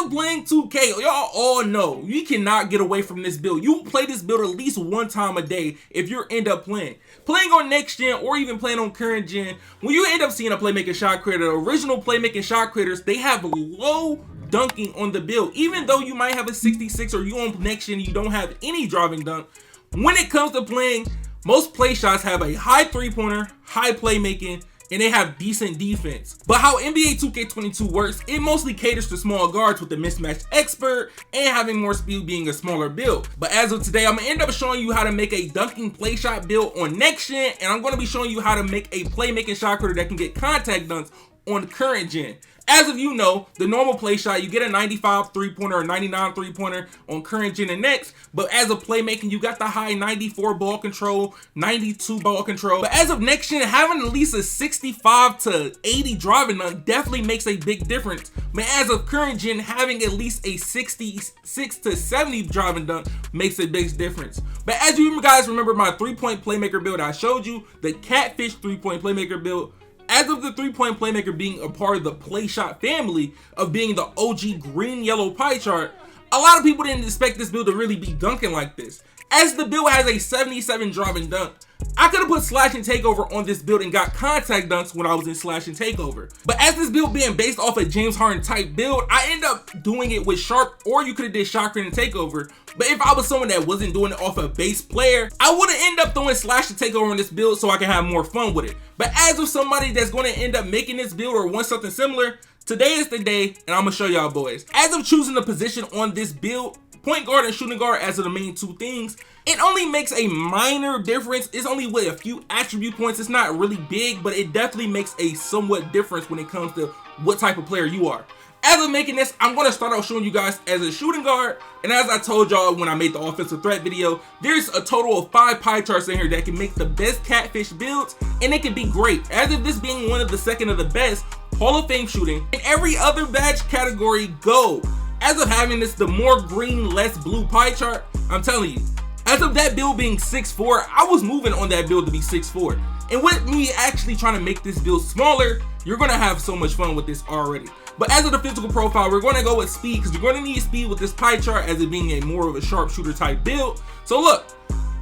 of playing 2K, y'all all know you cannot get away from this build. You play this build at least one time a day if you end up playing on next gen or even playing on current gen. When you end up seeing a playmaking shot creator, the original playmaking shot creators, they have low dunking on the build. Even though you might have a 66 or you on next gen, you don't have any driving dunk. When it comes to playing, most play shots have a high three-pointer, high playmaking, and they have decent defense. But how NBA 2K22 works, it mostly caters to small guards with the mismatch expert and having more speed being a smaller build. But as of today, I'm gonna end up showing you how to make a dunking play shot build on next gen, and I'm gonna be showing you how to make a playmaking shot creator that can get contact dunks on current gen. As of you know, the normal play shot, you get a 95 three-pointer or 99 three-pointer on current gen and next, but as of playmaking, you got the high 94 ball control, 92 ball control. But as of next gen, having at least a 65 to 80 driving dunk definitely makes a big difference. But as of current gen, having at least a 66 to 70 driving dunk makes a big difference. But as you guys remember my 3-point playmaker build I showed you, the Catfish 3-point playmaker build, as of the 3-point playmaker being a part of the Playshot family of being the OG green-yellow pie chart, a lot of people didn't expect this build to really be dunking like this. As the build has a 77 driving dunk, I could have put Slash and Takeover on this build and got contact dunks when I was in Slash and Takeover. But as this build being based off a James Harden type build, I end up doing it with Sharp, or you could have did Shot Creator and Takeover. But if I was someone that wasn't doing it off a base player, I would have ended up throwing Slash and Takeover on this build so I can have more fun with it. But as of somebody that's going to end up making this build or wants something similar, today is the day and I'm going to show y'all boys. As of choosing the position on this build, point guard and shooting guard as of the main two things, it only makes a minor difference. It's only with a few attribute points. It's not really big, but it definitely makes a somewhat difference when it comes to what type of player you are. As of making this, I'm going to start out showing you guys as a shooting guard, and as I told y'all when I made the offensive threat video, there's a total of 5 pie charts in here that can make the best Catfish builds, and it can be great. As of this being one of the second of the best, Hall of Fame shooting, and every other badge category gold. As of having this, the more green, less blue pie chart, I'm telling you, as of that build being 6'4", I was moving on that build to be 6'4". And with me actually trying to make this build smaller, you're going to have so much fun with this already. But as of the physical profile, we're going to go with speed because you're going to need speed with this pie chart as it being a more of a sharpshooter type build. So look,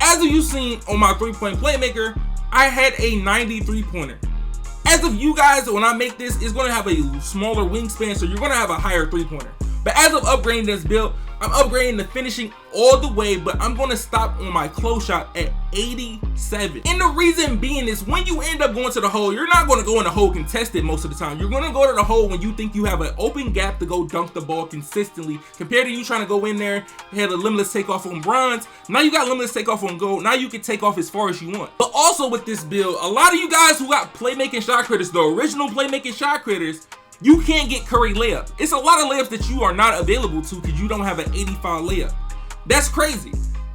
as of you seen on my 3-point playmaker, I had a 93 pointer. As of you guys, when I make this, it's going to have a smaller wingspan, so you're going to have a higher 3-pointer. But as of upgrading this build, I'm upgrading the finishing all the way, but I'm going to stop on my close shot at 87. And the reason being is when you end up going to the hole, you're not going to go in the hole contested most of the time. You're going to go to the hole when you think you have an open gap to go dunk the ball consistently, compared to you trying to go in there, had a limitless takeoff on bronze. Now you got limitless takeoff on gold. Now you can take off as far as you want. But also with this build, a lot of you guys who got playmaking shot creators, the original playmaking shot creators, you can't get Curry layup. It's a lot of layups that you are not available to because you don't have an 85 layup. That's crazy.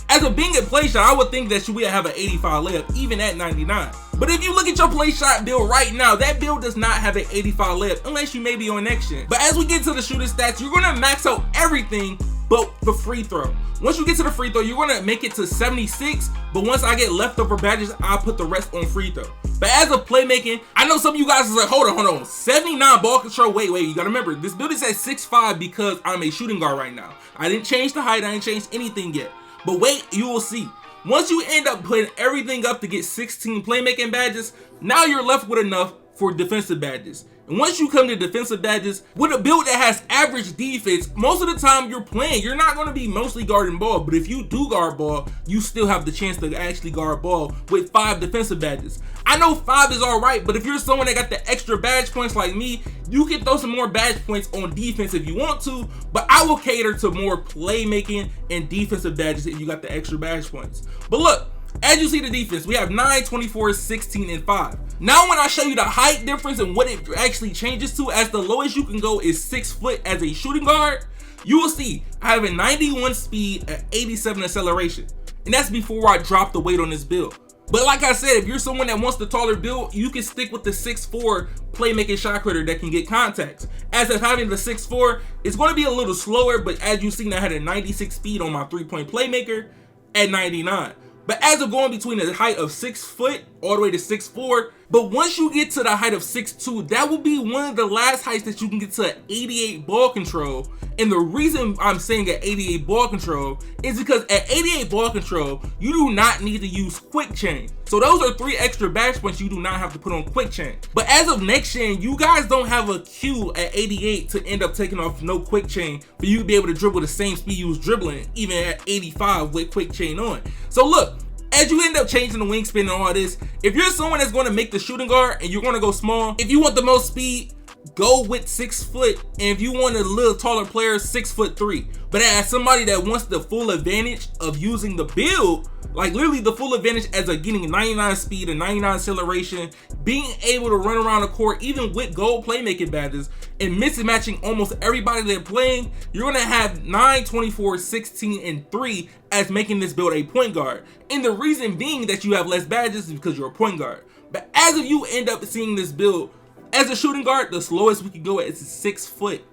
As of being a play shot, I would think that you would have an 85 layup even at 99. But if you look at your play shot build right now, that build does not have an 85 layup unless you may be on next gen. But as we get to the shooting stats, you're gonna max out everything but the free throw. Once you get to the free throw, you're gonna make it to 76, but once I get leftover badges, I'll put the rest on free throw. But as of playmaking, I know some of you guys is like, hold on, 79 ball control, wait, you gotta remember, this build is at 6'5" because I'm a shooting guard right now. I didn't change the height, I didn't change anything yet. But wait, you will see. Once you end up putting everything up to get 16 playmaking badges, now you're left with enough for defensive badges. And once you come to defensive badges, with a build that has average defense, most of the time you're playing, you're not going to be mostly guarding ball. But if you do guard ball, you still have the chance to actually guard ball with 5 defensive badges. I know 5 is alright, but if you're someone that got the extra badge points like me, you can throw some more badge points on defense if you want to, but I will cater to more playmaking and defensive badges if you got the extra badge points. But look, as you see the defense, we have 9, 24, 16, and 5. Now when I show you the height difference and what it actually changes to, as the lowest you can go is 6 foot as a shooting guard, you will see I have a 91 speed at 87 acceleration. And that's before I drop the weight on this build. But like I said, if you're someone that wants the taller build, you can stick with the 6'4" playmaking shot creator that can get contacts. As of having the 6'4", it's going to be a little slower, but as you've seen, I had a 96 speed on my 3-point playmaker at 99. But as of going between the height of 6 foot all the way to 6'4", But once you get to the height of 6'2", that will be one of the last heights that you can get to an 88 ball control. And the reason I'm saying at 88 ball control is because at 88 ball control, you do not need to use quick chain. So those are 3 extra badge points you do not have to put on quick chain. But as of next gen, you guys don't have a queue at 88 to end up taking off no quick chain for you to be able to dribble the same speed you was dribbling even at 85 with quick chain on. So look, as you end up changing the wingspan and all this, if you're someone that's going to make the shooting guard and you're going to go small, if you want the most speed, go with 6 foot, and if you want a little taller player, 6'3". But as somebody that wants the full advantage of using the build, like literally the full advantage as a getting 99 speed and 99 acceleration, being able to run around the court even with gold playmaking badges and mismatching almost everybody they're playing, you're gonna have 9, 24, 16, and 3 as making this build a point guard. And the reason being that you have less badges is because you're a point guard. But as if you end up seeing this build as a shooting guard, the slowest we can go is 6 foot.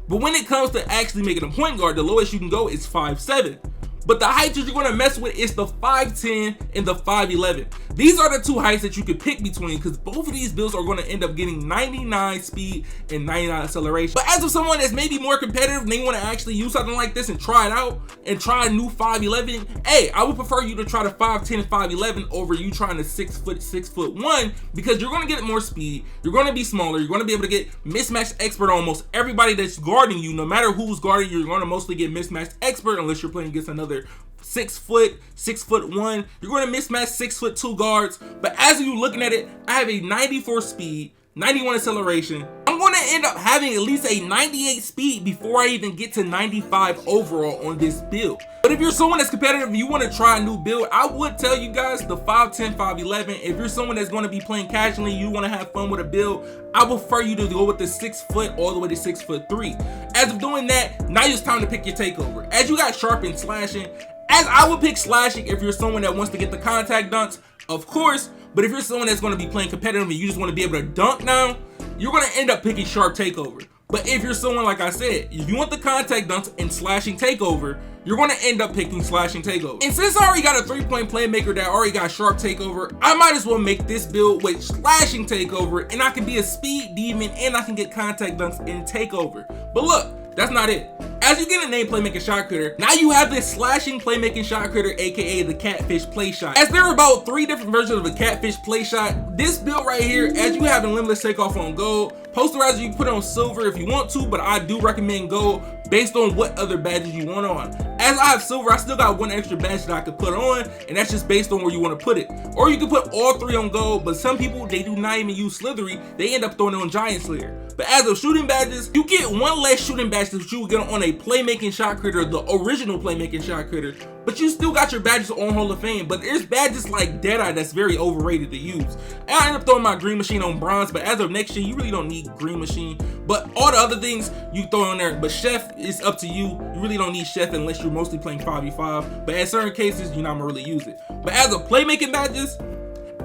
But when it comes to actually making a point guard, the lowest you can go is 5'7". But the heights that you're going to mess with is the 5'10 and the 5'11. These are the 2 heights that you could pick between, because both of these builds are going to end up getting 99 speed and 99 acceleration. But as of someone that's maybe more competitive and they want to actually use something like this and try it out and try a new 5'11, hey, I would prefer you to try the 5'10 and 5'11 over you trying the 6 foot, 6'1", because you're going to get more speed, you're going to be smaller, you're going to be able to get mismatched expert on almost everybody that's guarding you. No matter who's guarding you, you're going to mostly get mismatched expert unless you're playing against another 6 foot, 6'1". You're going to mismatch 6'2" guards. But as you looking at it, I have a 94 speed, 91 acceleration. I'm going to end up having at least a 98 speed before I even get to 95 overall on this build. But if you're someone that's competitive and you want to try a new build, I would tell you guys the 5'10", 5'11". If you're someone that's going to be playing casually, you want to have fun with a build, I would prefer you to go with the 6 foot all the way to 6'3". As of doing that, now it's time to pick your takeover. As you got sharp and slashing, as I would pick slashing if you're someone that wants to get the contact dunks, of course. But if you're someone that's going to be playing competitive and you just want to be able to dunk now, you're going to end up picking sharp takeover. But if you're someone, like I said, if you want the contact dunks and slashing takeover, you're going to end up picking slashing takeover. And since I already got a 3-point playmaker that already got sharp takeover, I might as well make this build with slashing takeover, and I can be a speed demon and I can get contact dunks and takeover. But look, that's not it. As you get a name playmaking shot critter, now you have this slashing playmaking shot critter, aka the Catfish Playshot. As there are about 3 different versions of the Catfish Playshot, this build right here, as you have a limitless takeoff on gold, posterizer you can put on silver if you want to, but I do recommend gold based on what other badges you want on. As I have silver, I still got 1 extra badge that I could put on, and that's just based on where you want to put it. Or you can put all 3 on gold, but some people, they do not even use slithery, they end up throwing it on giant slayer. But as of shooting badges, you get 1 less shooting badge that you would get on a playmaking shot critter, the original playmaking shot critter, but you still got your badges on Hall of Fame. But there's badges like Deadeye that's very overrated to use. And I end up throwing my green machine on bronze, but as of next year, you really don't need green machine. But all the other things you throw on there, but chef is up to you. You really don't need chef unless you're mostly playing 5v5, but in certain cases, you're not gonna really use it. But as of playmaking badges,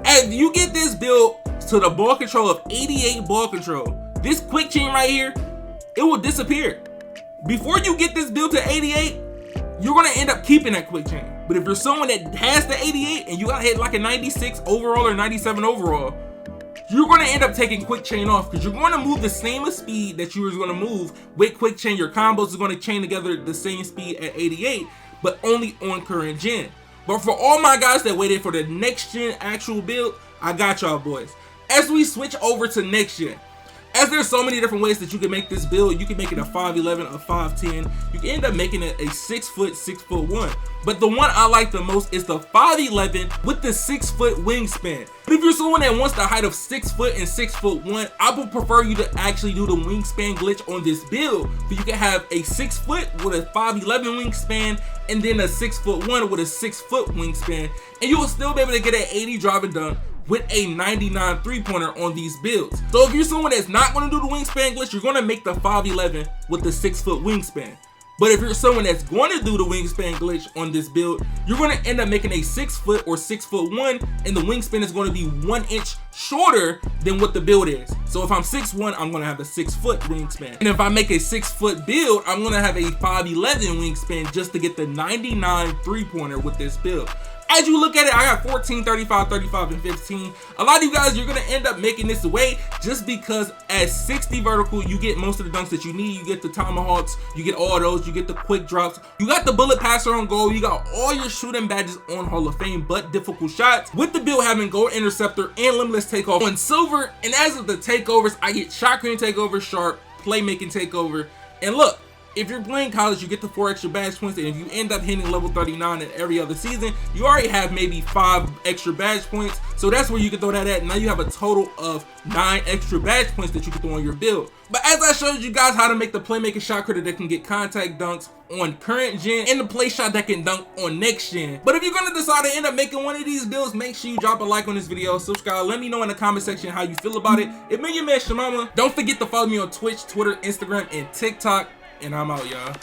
as you get this build to the ball control of 88 ball control, this quick chain right here, it will disappear. Before you get this build to 88, you're gonna end up keeping that quick chain. But if you're someone that has the 88 and you gotta hit like a 96 overall or 97 overall, you're gonna end up taking quick chain off, because you're gonna move the same speed that you were gonna move with quick chain. Your combos are gonna chain together the same speed at 88, but only on current gen. But for all my guys that waited for the next gen actual build, I got y'all boys. As we switch over to next gen, as there's so many different ways that you can make this build, you can make it a 5'11", a 5'10", you can end up making it a 6 foot, 6'1". But the one I like the most is the 5'11" with the 6 foot wingspan. But if you're someone that wants the height of 6 foot and 6'1", I would prefer you to actually do the wingspan glitch on this build. So you can have a 6 foot with a 5'11" wingspan, and then a 6'1" with a 6 foot wingspan, and you will still be able to get an 80 drive and dunk with a 99 3-pointer on these builds. So if you're someone that's not going to do the wingspan glitch, you're going to make the 5'11" with the 6 foot wingspan. But if you're someone that's going to do the wingspan glitch on this build, you're going to end up making a 6 foot or 6'1", and the wingspan is going to be 1 inch shorter than what the build is. So if I'm 6'1", I'm going to have a 6 foot wingspan. And if I make a 6 foot build, I'm going to have a 5'11" wingspan just to get the 99 3-pointer with this build. As you look at it, I got 14, 35, 35, and 15. A lot of you guys, you're gonna end up making this away just because at 60 vertical, you get most of the dunks that you need. You get the tomahawks, you get all those, you get the quick drops, you got the bullet passer on goal, you got all your shooting badges on Hall of Fame, but difficult shots. With the build having gold interceptor and limitless takeoff on silver, and as of the takeovers, I get shot cream takeover, sharp, playmaking takeover, and look, if you're playing college, you get the 4 extra badge points, and if you end up hitting level 39 in every other season, you already have maybe 5 extra badge points, so that's where you can throw that at. Now you have a total of 9 extra badge points that you can throw on your build. But as I showed you guys how to make the playmaking shot creator that can get contact dunks on current gen and the play shot that can dunk on next gen. But if you're gonna decide to end up making one of these builds, make sure you drop a like on this video, subscribe, let me know in the comment section how you feel about it. It's been your man ChaMoma. Don't forget to follow me on Twitch, Twitter, Instagram, and TikTok. And I'm out, y'all.